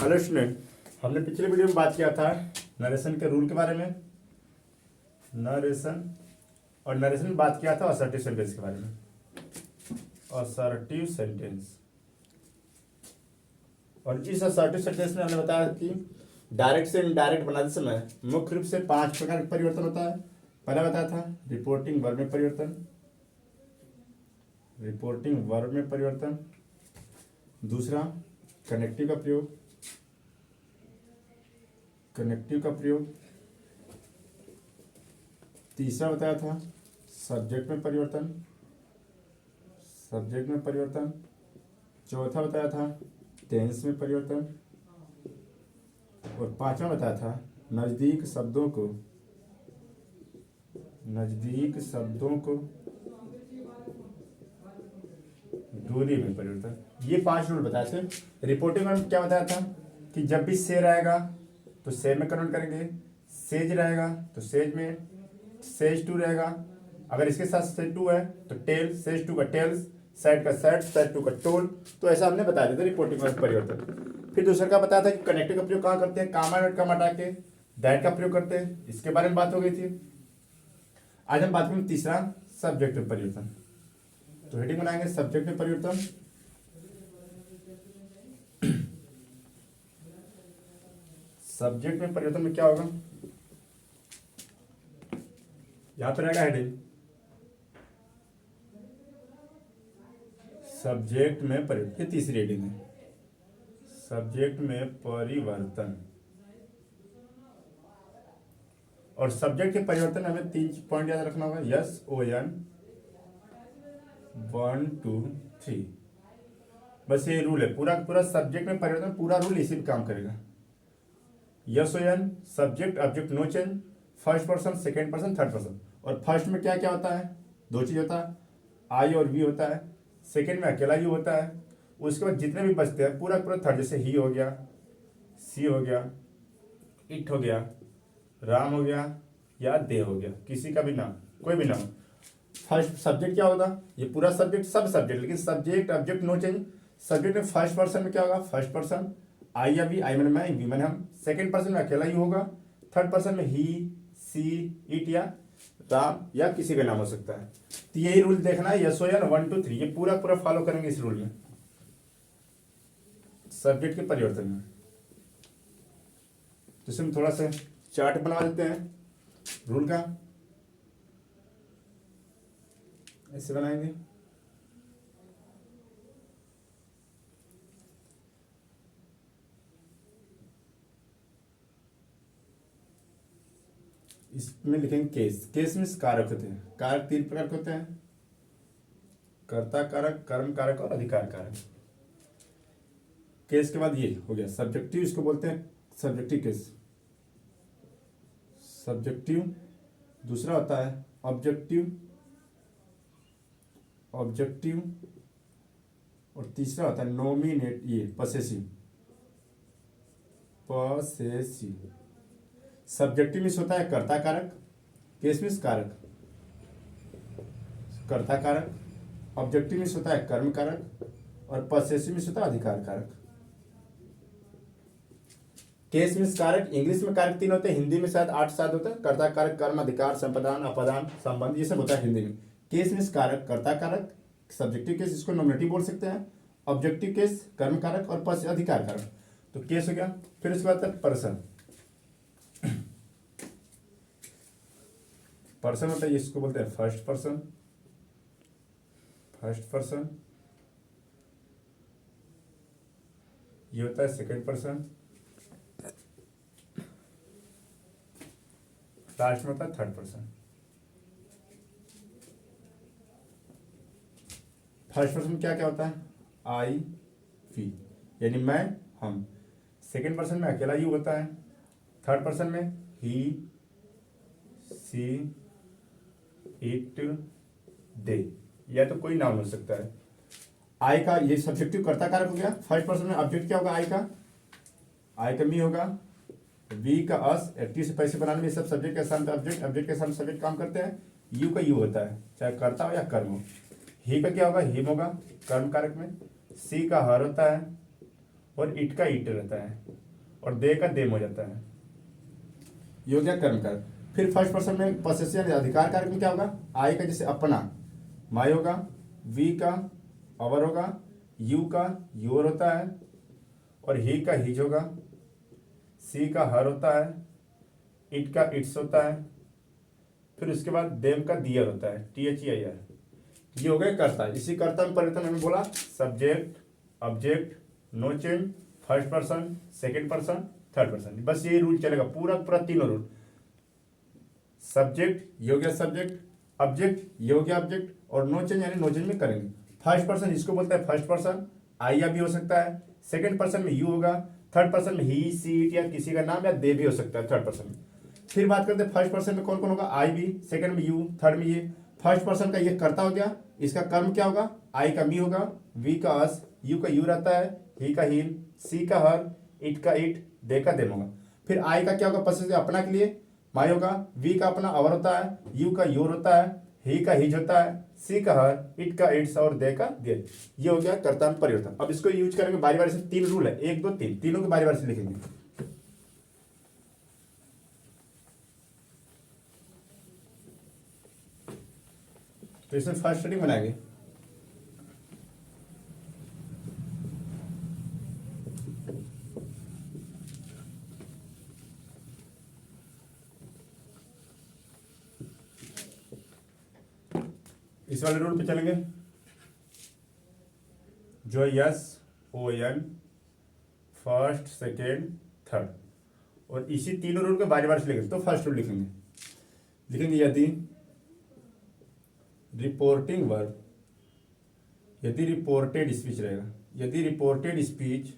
Hello student, हमने पिछले video में बात किया था नरेशन के रूल के बारे में। नरेशन और नरेशन में बात किया था असर्टिव सेंटेंस के बारे में। असर्टिव सेंटेंस, और इस असर्टिव सेंटेंस में हमने बताया कि डायरेक्ट से इनडायरेक्ट बनाते समय मुख्य रूप से 5 प्रकार का परिवर्तन होता है। पहला बताया था रिपोर्टिंग वर्ब में परिवर्तन, रिपोर्टिंग वर्ब में परिवर्तन। दूसरा कनेक्टिव का प्रयोग, कनेक्टिव का प्रयोग। तीसरा बताया था सब्जेक्ट में परिवर्तन, सब्जेक्ट में परिवर्तन। चौथा बताया था टेंस में परिवर्तन, और पांचवा बताया था नजदीक शब्दों को, नजदीक शब्दों को दूरी में परिवर्तन। ये 5 रूल बताए थे। रिपोर्टिंग में क्या बताया था कि जब भी से रहेगा तो से में कन्वर्ट करेंगे, सेज रहेगा तो सेज में, सेज टू रहेगा अगर इसके साथ सेज टू है तो टेल, सेज टू का टेल्स, साइड का साइड, साइड टू का टोल। तो ऐसा हमने बता दिया था रिपोर्टिंग में परिवर्तन। फिर दूसरा का बताया था कि कनेक्टिव का प्रयोग कहाँ करते हैं, कामा डॉट कम हटा के दैट का प्रयोग करते हैं। इसके बारे में बात हो गई थी। आज हम बात करेंगे तीसरा सब्जेक्ट में परिवर्तन। तो हेडिंग बनाएंगे सब्जेक्ट में परिवर्तन। सब्जेक्ट में परिवर्तन में क्या होगा, यहां पर रहेगा हेडिंग सब्जेक्ट में परिवर्तन। ये तीसरी हेडिंग है, सब्जेक्ट में परिवर्तन। और सब्जेक्ट के परिवर्तन हमें 3 पॉइंट याद रखना होगा, SON 1 2 3। बस ये रूल है, पूरा पूरा सब्जेक्ट में परिवर्तन, पूरा रूल इसी पे काम करेगा। SON subject object no change, first person, second person, third person. और फर्स्ट में क्या क्या होता है, 2 चीज होता है, आई और वी होता है। सेकेंड में अकेला यू होता है। उसके बाद जितने भी बचते हैं पूरा पूरा थर्ड, जैसे ही हो गया, सी हो गया, इट हो गया, राम हो गया, या दे हो गया, किसी का भी नाम, कोई भी नाम। फर्स्ट सब्जेक्ट क्या होगा, ये पूरा सब्जेक्ट, सब सब्जेक्ट, लेकिन subject object no change. Subject में फर्स्ट पर्सन में क्या होगा, फर्स्ट पर्सन, आई या वी, आई मैंने मैं, वी मैंने हम। सेकेंड पर्सन में अकेला ही होगा। थर्ड पर्सन में ही, सी, इट या राम या किसी का नाम हो सकता है। तो यही रूल देखना है, SON 1 2 3, ये पूरा पूरा फॉलो करेंगे इस रूल में, सब्जेक्ट के परिवर्तन में। तो इसमें थोड़ा सा चार्ट बना देते हैं रूल का, ऐसे बनाएंगे। इसमें लिखेंगे केस। केस में कारक होते हैं, कारक 3 प्रकार के होते हैं, कर्ता कारक, कर्म कारक और अधिकार कारक। केस के बाद ये हो गया सब्जेक्टिव, इसको बोलते हैं सब्जेक्टिव केस, सब्जेक्टिव। दूसरा होता है ऑब्जेक्टिव, ऑब्जेक्टिव। और तीसरा होता है नॉमिनेट, ये पसेसिव, पसेसिव। सब्जेक्टिव में होता है कर्ता कारक, केस में कारक, कर्ता कारक। ऑब्जेक्टिव में होता है कर्म कारक, और पसेसिव में होता है अधिकार कारक। केस में कारक, इंग्लिश में कारक 3 होते हैं, हिंदी में शायद 8 शायद होता है। कर्ता कारक, कर्म, अधिकार, संपदान, अपदान, संबंध, ये सब होता है हिंदी में। केस में कारक, कर्ता कारक, सब्जेक्टिव केस, इसको नॉमिनेटिव बोल सकते हैं। ऑब्जेक्टिव केस कर्म कारक, और पस अधिकार कारक। तो केस हो गया। फिर उसके बाद पर्सन, पर्सन होता है, इसको बोलते हैं फर्स्ट पर्सन, फर्स्ट पर्सन। ये होता है सेकंड पर्सन, लास्ट में होता है थर्ड पर्सन। फर्स्ट पर्सन में क्या क्या होता है, आई, वी, यानी मैं, हम। सेकंड पर्सन में अकेला यू होता है। थर्ड पर्सन में ही, सी, इट, दे, या तो कोई नाम हो सकता है। आई का ये सब्जेक्टिव कर्ता कारक हो गया। फर्स्ट पर्सन में ऑब्जेक्ट क्या होगा, आई का, आई का मी होगा। वी का अस, एक्टिव से पैसे बनाने में सब सब्जेक्ट के साथ ऑब्जेक्ट, ऑब्जेक्ट के साथ सब्जेक्ट काम करते हैं। यू का यू होता है, चाहे कर्ता हो या कर्म हो। ही का क्या होगा, हिम होगा कर्म कारक में। सी का हर होता है, और इट का ईट रहता है और दे का देम हो जाता है। ये हो गया कर्म कारक। फिर फर्स्ट पर्सन में पॉसेसिव अधिकार कारक में क्या होगा, आई का जैसे अपना माय होगा, वी का अवर होगा, यू का योर होता है, और ही का हिज होगा, सी का हर होता है, इट का इट्स होता है, फिर उसके बाद देम का दियर होता है, THEIR। ये हो गए कर्ता। इसी कर्ता में परिवर्तन हमें बोला subject object no change, first person second person third person, बस यही रूल चलेगा पूरा पूरा तीनों रूल। सब्जेक्ट ये हो गया सब्जेक्ट, ऑब्जेक्ट ये हो गया ऑब्जेक्ट, और नो चेंज यानी नो चेंज में करेंगे। फर्स्ट पर्सन इसको बोलता है फर्स्ट पर्सन, आई या भी हो सकता है, सेकेंड पर्सन में यू होगा, थर्ड पर्सन में ही सी इट या किसी का नाम या दे भी हो सकता है थर्ड पर्सन में। फिर बात करते हैं फर्स्ट पर्सन में कौन कौन होगा, आई भी, सेकंड में यू, थर्ड में ये। फर्स्ट पर्सन का ये कर्ता हो गया, इसका कर्म क्या होगा, आई का मी होगा, वी का अस, यू का यू रहता है, ही का हील, सी का हर, इट का इट, दे का देम होगा। फिर आई का क्या होगा, पसंद अपना के लिए माई होगा, वी का अपना अवर होता है, यू का योर होता है, ही का हिज होता है, सी का हर, इट का इट्स और दे का दे। ये हो गया कर्ता में परिवर्तन। अब इसको यूज करेंगे बारी बारी से, तीन रूल है, 1 2 3, तीनों के बारी बारी से लिखेंगे। तो इसमें फर्स्ट हेडिंग बनाएंगे, इस वाले रूल पे चलेंगे जो SON फर्स्ट सेकेंड थर्ड, और इसी तीनों रूल के बारी बारी से लिखेंगे। तो फर्स्ट रूल लिखेंगे यदि रिपोर्टिंग वर्ब, यदि रिपोर्टेड स्पीच रहेगा, यदि रिपोर्टेड स्पीच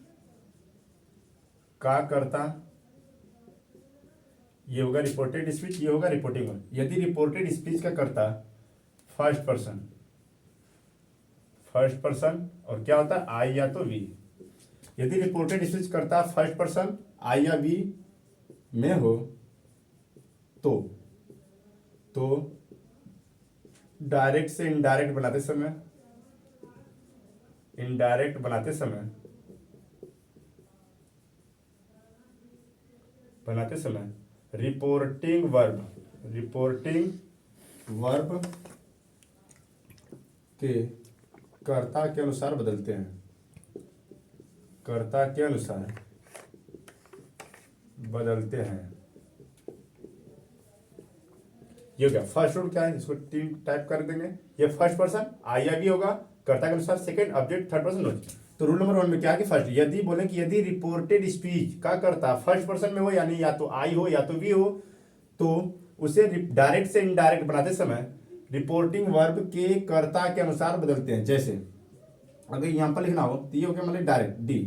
का कर्ता ये होगा रिपोर्टेड स्पीच, ये होगा रिपोर्टिंग वर्ब। यदि रिपोर्टेड स्पीच का कर्ता फर्स्ट पर्सन और क्या होता है आई या तो वी। यदि रिपोर्टेड स्पीच करता फर्स्ट पर्सन आई या वी में हो तो डायरेक्ट से इनडायरेक्ट बनाते समय रिपोर्टिंग वर्ब के कर्ता के अनुसार बदलते हैं, ये हो गया फर्स्ट रूल। क्या है, इसको तीन टाइप कर देंगे। ये फर्स्ट पर्सन आई या भी होगा कर्ता के अनुसार, second object, third person note. तो रूल नंबर 1 में क्या है कि फर्स्ट यदि बोले कि यदि रिपोर्टेड स्पीच का कर्ता फर्स्ट पर्सन में हो, यानी या तो आई हो या तो वी हो, तो उसे डायरेक्ट से इनडायरेक्ट बनाते समय रिपोर्टिंग वर्ब के कर्ता के अनुसार बदलते हैं। जैसे अगर यहाँ पर लिखना हो तो ये हो गया मतलब डायरेक्ट डी,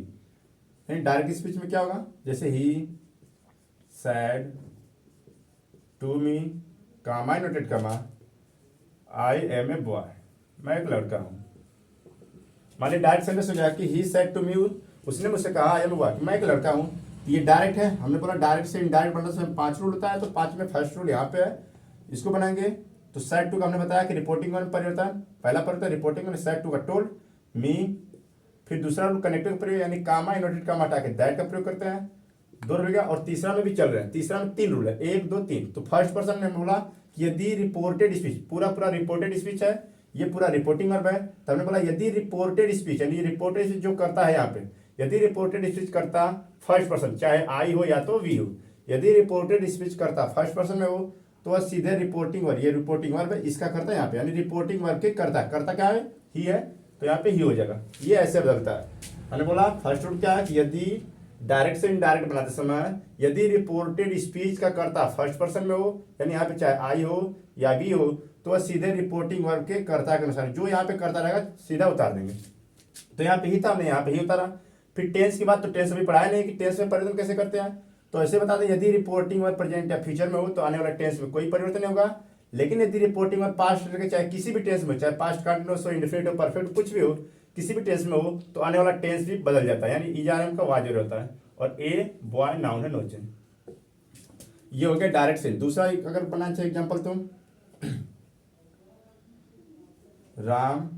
डायरेक्ट स्पीच में क्या होगा, जैसे ही said to me comma noted comma I am a boy, मैं एक लड़का हूँ। मान ली डायरेक्ट सेंटेंस हो जाएगा कि ही सेड टू मी, उसने मुझसे कहा आई एम ए बॉय, मैं एक लड़का हूँ। ये डायरेक्ट है, हमने बोला डायरेक्ट से इनडायरेक्ट बनने से 5 रूल होता है, तो 5 में फर्स्ट रूल यहाँ पे है, इसको बनाएंगे। तो सेड टू का हमने बताया कि रिपोर्टिंग वर्ब परिवर्तन, पहला परिवर्तन रिपोर्टिंग में सेड टू का टोल्ड मी। फिर दूसरा रूल कनेक्टिव प्रयोग यानी कामा इनवर्टेड कामा हटा के दैट का प्रयोग करते हैं, 2 रूल गया। और तीसरा में भी चल रहे हैं, तीसरा में 3 रूल है, 1 2 3। तो फर्स्ट पर्सन ने बोला कि यदि रिपोर्टेड स्पीच, पूरा रिपोर्टेड स्पीच है, ये पूरा रिपोर्टिंग वर्ब है, तो हमने बोला यदि रिपोर्टेड स्पीच, यानी रिपोर्टेड स्पीच जो करता है यहाँ पे, यदि रिपोर्टेड स्पीच करता फर्स्ट पर्सन, चाहे आई हो या तो वी हो, यदि रिपोर्टेड स्पीच करता फर्स्ट पर्सन में हो तो वह सीधे रिपोर्टिंग वर्ब, ये रिपोर्टिंग वर्ब है, इसका करता है यहाँ पे, यानी रिपोर्टिंग वर्ब के करता क्या है, ही है, तो यहाँ पे ही हो जाएगा। ये ऐसे बदलता है। मैंने बोला फर्स्ट रूल क्या है कि यदि डायरेक्ट से इनडायरेक्ट बनाते समय यदि रिपोर्टेड स्पीच का कर्ता फर्स्ट पर्सन में हो, यानी यहाँ पे चाहे आई हो या वी हो, तो वह सीधे रिपोर्टिंग वर्ब के कर्ता के अनुसार जो यहाँ पे करता रहेगा सीधा उतार देंगे। तो यहाँ पे ही था, हमने यहाँ पे ही उतारा। फिर टेंस की बात, तो टेंस अभी पढ़ाया नहीं कि टेंस में परिवर्तन कैसे करते हैं, तो ऐसे बता दें यदि रिपोर्टिंग वर्ब प्रेजेंट या फ्यूचर में हो तो आने वाला टेंस में कोई परिवर्तन नहीं होगा। लेकिन यदि रिपोर्टिंग वर्ब पास्ट के चाहे किसी भी टेंस में, चाहे पास्ट कंटिन्यूअस हो, इंडेफिनिट हो, परफेक्ट कुछ भी हो, किसी भी टेंस में हो, तो आने वाला टेंस भी बदल जाता है, यानी ईजारम का वाजिर होता है। और ए बॉय नाउन है, नो चेंज। ये हो गया डायरेक्ट से। दूसरा अगर बनाना चाहिए एग्जांपल, तो Ram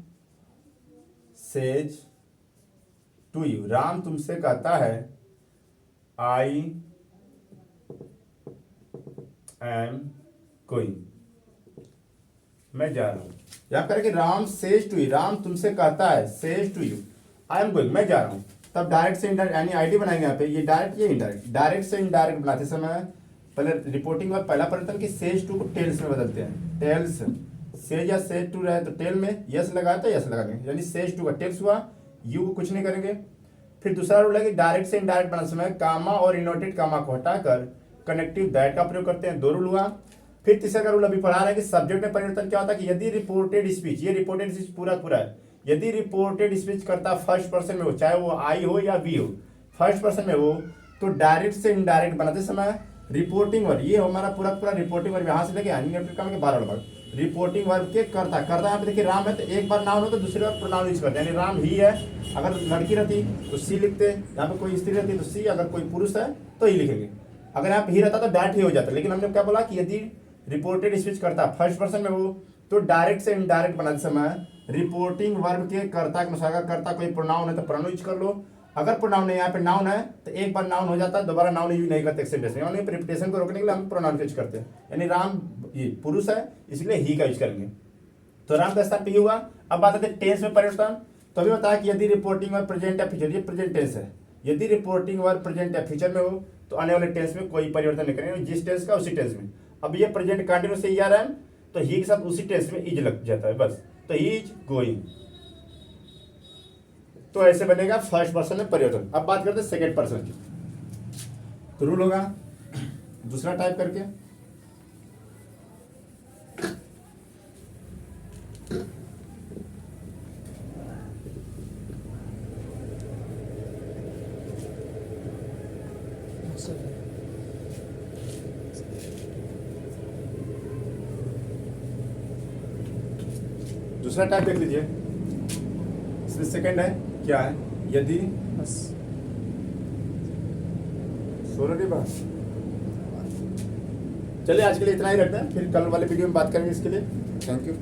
says to you, Ram तुमसे कहता है आई एम गोइंग, मैं जा रहा हूं। यहाँ पर कि Ram says to you, Ram तुमसे कहता है, says to you I am going, मैं जा रहा हूं। तब डायरेक्ट से इनडायरेक्ट यानी आईडी बनाएंगे यहाँ पे, ये डायरेक्ट ये इनडायरेक्ट, डायरेक्ट से इनडायरेक्ट बनाते समय पहले रिपोर्टिंग में पहला परिवर्तन कि सेज टू को टेल्स में बदलते हैं। टेल्स, सेज या सेज टू रहे तो टेल में यस लगाया तो यस लगाएंगे, यानी सेज टू का टेल्स हुआ, यू को कुछ नहीं करेंगे। फिर दूसरा रूल है कि डायरेक्ट से इनडायरेक्ट बनाते समय कामा और इनवर्टेड कामा को हटाकर कनेक्टिव दैट का प्रयोग करते हैं, दो रूल हुआ। फिर तीसरा का रूल अभी पढ़ा रहे हैं कि सब्जेक्ट में परिवर्तन क्या होता है कि यदि रिपोर्टेड स्पीच, ये रिपोर्टेड स्पीच पूरा है, यदि रिपोर्टेड स्पीच करता फर्स्ट पर्सन में हो, चाहे वो आई हो या वी हो, फर्स्ट पर्सन में हो, तो डायरेक्ट से इनडायरेक्ट बनाते समय रिपोर्टिंग वर्ब, ये हमारा पूरा रिपोर्टिंग वर्ब यहाँ से लेके के 12 वर्ग, रिपोर्टिंग वर्ब के करता यहाँ पे देखिए राम है तो एक बार नाउन हो तो दूसरी बार प्रोनाउन यूज करते हैं, यानी राम ही है, अगर लड़की रहती तो सी लिखते, यहाँ पे कोई स्त्री रहती तो सी, अगर कोई पुरुष है तो ही लिखेंगे, अगर यहाँ पे ही रहता तो डायरेक्ट ही हो जाता। लेकिन हमने क्या बोला कि यदि रिपोर्टेड स्पीच करता फर्स्ट पर्सन में हो तो डायरेक्ट से इनडायरेक्ट बनाते समय रिपोर्टिंग वर्ब के कर्ता के अनुसार, कर्ता कोई प्रोनाउन है तो प्रोनाउन यूज कर लो, अगर प्रोनाउन नहीं, यहाँ पे नाउन है तो एक बार नाउन हो जाता है, दोबारा नाउन यूज नहीं करते सेंटेंस में, यानी रिपीटेशन को रोकने के लिए हम प्रोनाउन यूज करते हैं। यानी राम ये पुरुष है इसलिए ही का यूज करेंगे। तो राम का स्थान पे हुआ। अब बात आती है टेंस में परिवर्तन। तो अभी बताया कि यदि रिपोर्टिंग वर्ब प्रेजेंट या फ्यूचर, ये प्रेजेंट टेंस है, यदि रिपोर्टिंग वर्ब प्रेजेंट या फ्यूचर में हो तो आने वाले टेंस में कोई परिवर्तन नहीं करेंगे, जिस टेंस का उसी टेंस में। अब ये प्रेजेंट कंटिन्यूस से ही आ रहा है तो ही के साथ उसी टेंस में इज लग जाता है बस, तो ही इज गोइंग, तो ऐसे बनेगा फर्स्ट पर्सन में परिवर्तन। अब बात करते हैं सेकंड पर्सन की। तो रूल होगा दूसरा टाइप करके, दूसरा टाइप देख लीजिए, इसमें सेकंड है क्या है, यदि चलिए आज के लिए इतना ही रखते हैं, फिर कल वाले वीडियो में बात करेंगे इसके लिए। Thank you.